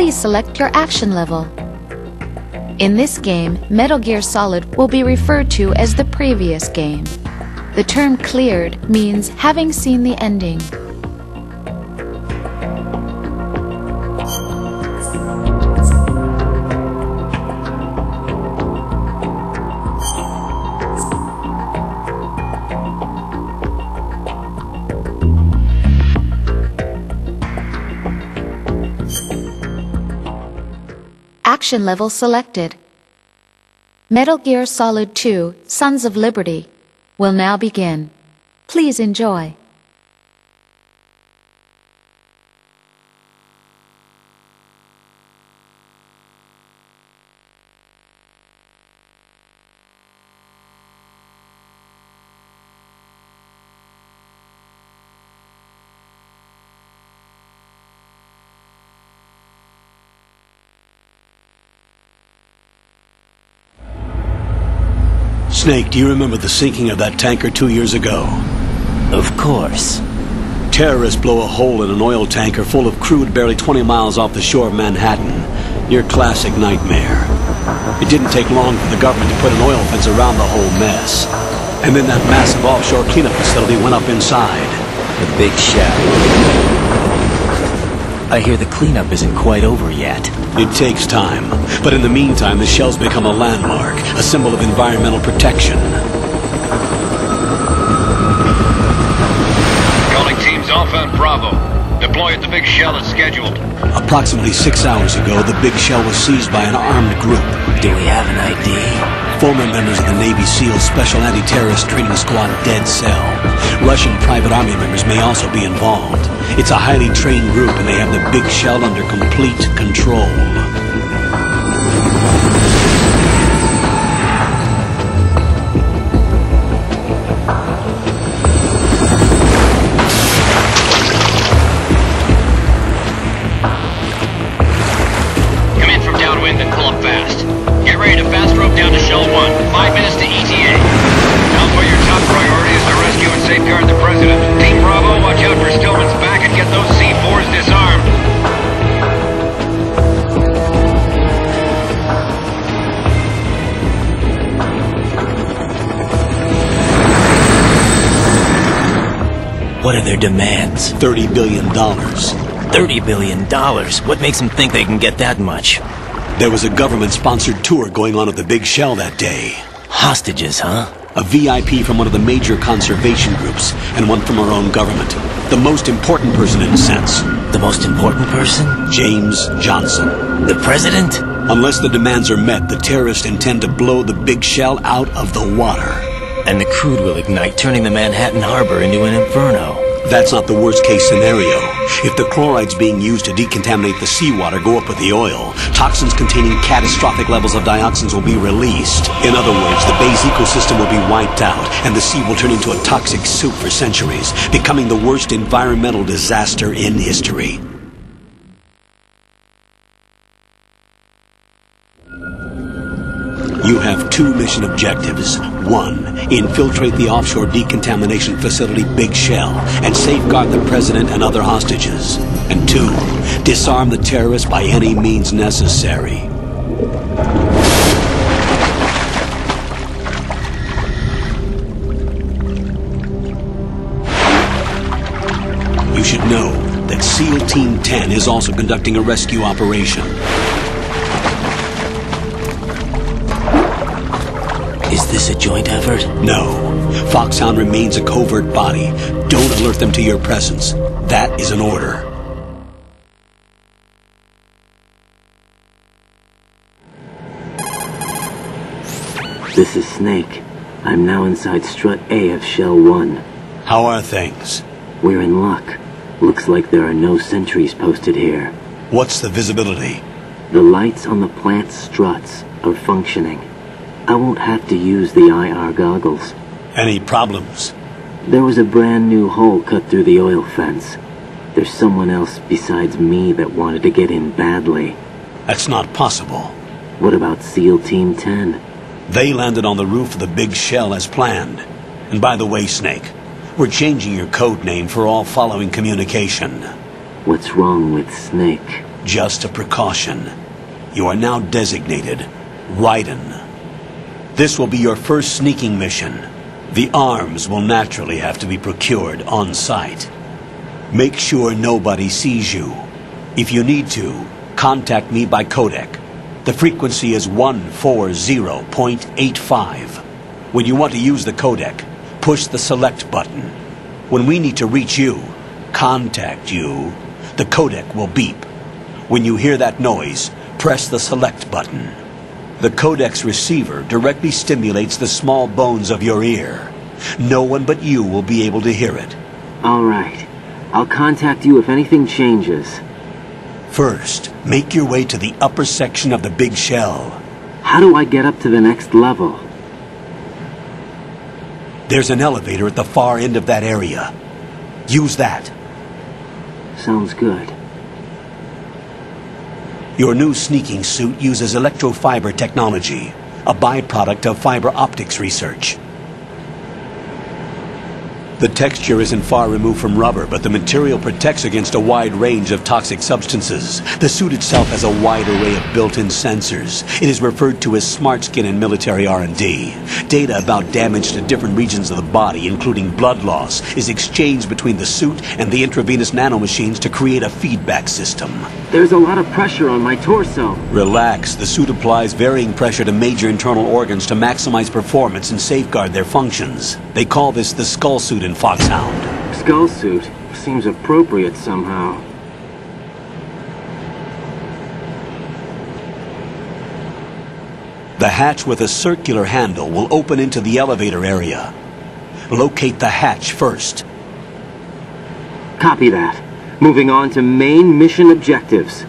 Please select your action level. In this game, Metal Gear Solid will be referred to as the previous game. The term cleared means having seen the ending. Action level selected. Metal Gear Solid 2: Sons of Liberty will now begin. Please enjoy. Snake, do you remember the sinking of that tanker 2 years ago? Of course. Terrorists blow a hole in an oil tanker full of crude barely 20 miles off the shore of Manhattan. Your classic nightmare. It didn't take long for the government to put an oil fence around the whole mess. And then that massive offshore cleanup facility went up inside. The Big Shell. I hear the cleanup isn't quite over yet. It takes time, but in the meantime, the shell's become a landmark, a symbol of environmental protection. Calling teams Alpha and Bravo. Deploy at the Big Shell as scheduled. Approximately 6 hours ago, the Big Shell was seized by an armed group. Do we have an ID? Former members of the Navy SEALs Special Anti-Terrorist Training Squad Dead Cell. Russian private army members may also be involved. It's a highly trained group and they have the Big Shell under complete control. Come in from downwind and pull up fast. Get ready to fast rope down to Shell 1. 5 minutes to ETA. Alpha, your top priority is to rescue and safeguard the President. Team Bravo, watch out for Stillman's back and get those C4s disarmed. What are their demands? $30 billion. $30 billion? What makes them think they can get that much? There was a government-sponsored tour going on at the Big Shell that day. Hostages, huh? A VIP from one of the major conservation groups, and one from our own government. The most important person in a sense. The most important person? James Johnson. The President? Unless the demands are met, the terrorists intend to blow the Big Shell out of the water. And the crude will ignite, turning the Manhattan Harbor into an inferno. That's not the worst-case scenario. If the chlorides being used to decontaminate the seawater go up with the oil, toxins containing catastrophic levels of dioxins will be released. In other words, the bay's ecosystem will be wiped out, and the sea will turn into a toxic soup for centuries, becoming the worst environmental disaster in history. You have 2 mission objectives. 1, infiltrate the offshore decontamination facility Big Shell and safeguard the President and other hostages. And 2, disarm the terrorists by any means necessary. You should know that SEAL Team 10 is also conducting a rescue operation. Is this a joint effort? No. Foxhound remains a covert body. Don't alert them to your presence. That is an order. This is Snake. I'm now inside Strut A of Shell 1. How are things? We're in luck. Looks like there are no sentries posted here. What's the visibility? The lights on the plant's struts are functioning. I won't have to use the IR goggles. Any problems? There was a brand new hole cut through the oil fence. There's someone else besides me that wanted to get in badly. That's not possible. What about SEAL Team 10? They landed on the roof of the Big Shell as planned. And by the way, Snake, we're changing your code name for all following communication. What's wrong with Snake? Just a precaution. You are now designated Raiden. This will be your first sneaking mission. The arms will naturally have to be procured on site. Make sure nobody sees you. If you need to, contact me by codec. The frequency is 140.85. When you want to use the codec, push the select button. When we need to reach you, contact you, the codec will beep. When you hear that noise, press the select button. The codec's receiver directly stimulates the small bones of your ear. No one but you will be able to hear it. All right. I'll contact you if anything changes. First, make your way to the upper section of the big shell. How do I get up to the next level? There's an elevator at the far end of that area. Use that. Sounds good. Your new sneaking suit uses electrofiber technology, a byproduct of fiber optics research. The texture isn't far removed from rubber, but the material protects against a wide range of toxic substances. The suit itself has a wide array of built-in sensors. It is referred to as smart skin in military R&D. Data about damage to different regions of the body, including blood loss, is exchanged between the suit and the intravenous nanomachines to create a feedback system. There's a lot of pressure on my torso. Relax. The suit applies varying pressure to major internal organs to maximize performance and safeguard their functions. They call this the skull suit in Foxhound. Skull suit seems appropriate somehow. The hatch with a circular handle will open into the elevator area. Locate the hatch first. Copy that. Moving on to main mission objectives.